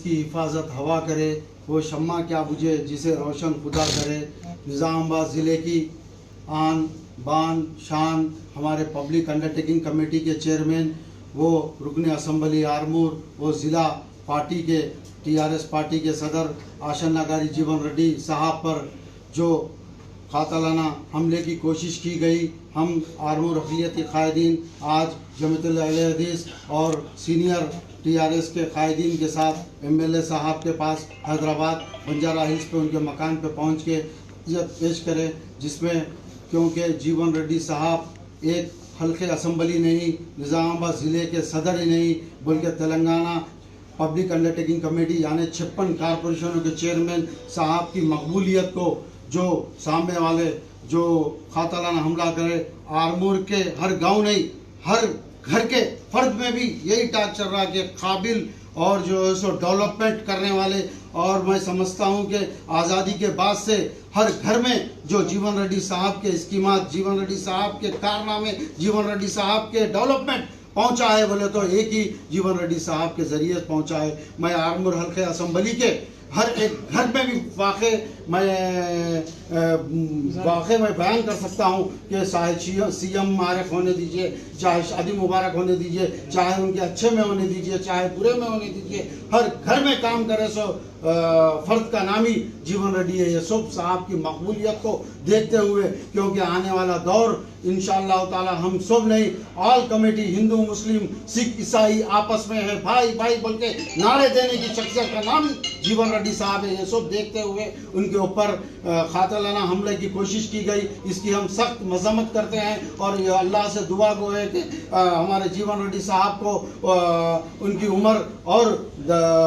जिसकी हिफाजत हवा करे, वो शम्मा क्या बुझे जिसे रोशन खुदा करे। निज़ामाबाद ज़िले की आन बान शान हमारे पब्लिक अंडरटेकिंग कमेटी के चेयरमैन, वो रुकन असम्बली आरमूर, वो ज़िला पार्टी के TRS पार्टी के सदर आशन नगारी जीवन रेड्डी साहब पर जो कातलाना हमले की कोशिश की गई, हम आरमूर अक़लियती कायदीन आज जमात अहले हदीस और सीनियर TRS के कायदीन के साथ MLA साहब के पास हैदराबाद बंजारा हिल्स पे उनके मकान पे पहुंच के इज्जत पेश करें, जिसमें क्योंकि जीवन रेड्डी साहब एक हल्के असम्बली नहीं, निज़ामाबाद ज़िले के सदर ही नहीं बल्कि तेलंगाना पब्लिक अंडरटेकिंग कमेटी यानी 56 कारपोरेशनों के चेयरमैन साहब की मकबूलियत को जो सामने वाले जो कातलाना हमला करे, आरमूर के हर गांव नहीं हर घर के फर्द में भी यही टाक चल रहा है कि काबिल और जो है सो डेवलपमेंट करने वाले, और मैं समझता हूं कि आज़ादी के बाद से हर घर में जो जीवन रेड्डी साहब के स्कीमात, जीवन रेड्डी साहब के कारनामे, जीवन रेड्डी साहब के डेवलपमेंट पहुंचा है बोले तो एक ही जीवन रेड्डी साहब के ज़रिए पहुंचा है। मैं आरमूर हल्के असम्बली के हर एक घर में भी वाक़े मैं बयान कर सकता हूँ कि चाहे CM मुबारक होने दीजिए, चाहे शादी मुबारक होने दीजिए, चाहे उनके अच्छे में होने दीजिए, चाहे बुरे में होने दीजिए, हर घर में काम करे सो फ़र्द का नाम ही जीवन रेड्डी है। ये सब साहब की मकबूलियत को देखते हुए, क्योंकि आने वाला दौर इंशाअल्लाह ताला हम सब नहीं, ऑल कमेटी हिंदू मुस्लिम सिख ईसाई आपस में है भाई भाई बोल के नारे देने की शख्सियत का नाम जीवन रेड्डी साहब है। ये सब देखते हुए उनके ऊपर कातलाना हमले की कोशिश की गई, इसकी हम सख्त मजम्मत करते हैं और ये अल्लाह से दुआ गो है कि हमारे जीवन रेड्डी साहब को उनकी उम्र और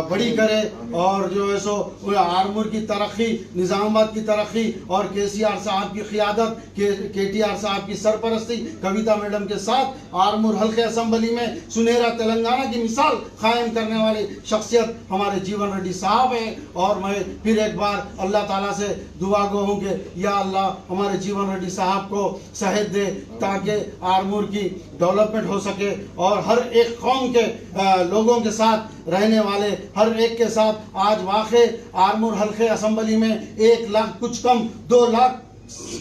बड़ी करे और जो है सो आरमूर की तरक्की, निज़ामाबाद की तरक्की और KCR साहब की क़ियादत, KTR साहब की सरपरस्ती, कविता मैडम के साथ आरमूर हल्के असम्बली में सुनहरा तेलंगाना की मिसाल कायम करने वाली शख्सियत हमारे जीवन रेड्डी साहब है। और मैं फिर एक बार अल्लाह ताला से दुआ गो हूँ कि या अल्लाह हमारे जीवन रेड्डी साहब को सेहत दे ताकि आरमूर की डेवलपमेंट हो सके और हर एक कौम के लोगों के साथ रहने वाले हर एक के साथ आज वाक़े आरमूर हल्के असम्बली में 1 लाख कुछ कम 2 लाख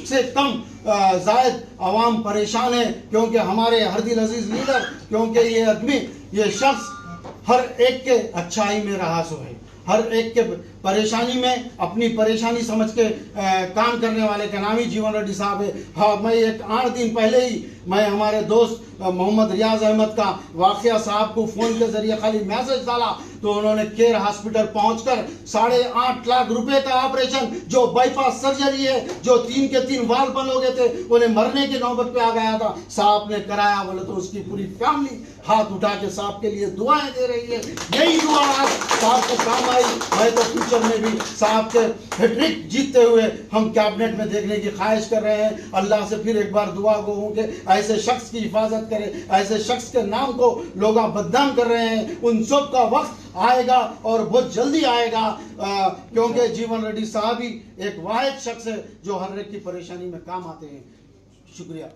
से कम जायद आवाम परेशान है, क्योंकि हमारे हरदिल अजीज लीडर, क्योंकि ये आदमी, ये शख्स हर एक के अच्छाई में रहा सो है, हर एक के परेशानी में अपनी परेशानी समझ के काम करने वाले का नाम ही जीवन रेड्डी साहब है। हाँ, मैं एक 8 दिन पहले ही मैं हमारे दोस्त मोहम्मद रियाज अहमद का वाक़िया साहब को फ़ोन के ज़रिए खाली मैसेज डाला तो उन्होंने केयर हॉस्पिटल पहुंचकर 8.5 लाख रुपए का ऑपरेशन, जो बाईपास सर्जरी है, जो 3 के 3 वाल बंद हो गए थे, उन्हें मरने की नौबत पे आ गया था, साहब ने कराया। बोले तो उसकी पूरी फैमिली हाथ उठा के साहब के लिए दुआएं दे रही है। यही दुआ आज साहब को काम आई। मैं तो फ्यूचर में भी साहब के हैट्रिक जीतते हुए हम कैबिनेट में देखने की ख्वाहिश कर रहे हैं। अल्लाह से फिर एक बार दुआ गो हूँ कि ऐसे शख्स की हिफाजत करे, ऐसे शख्स के नाम को लोग बदनाम कर रहे हैं, उन सब का वक्त आएगा और बहुत जल्दी आएगा, क्योंकि जीवन रेड्डी साहब ही एक वाहिद शख्स है जो हर एक की परेशानी में काम आते हैं। शुक्रिया।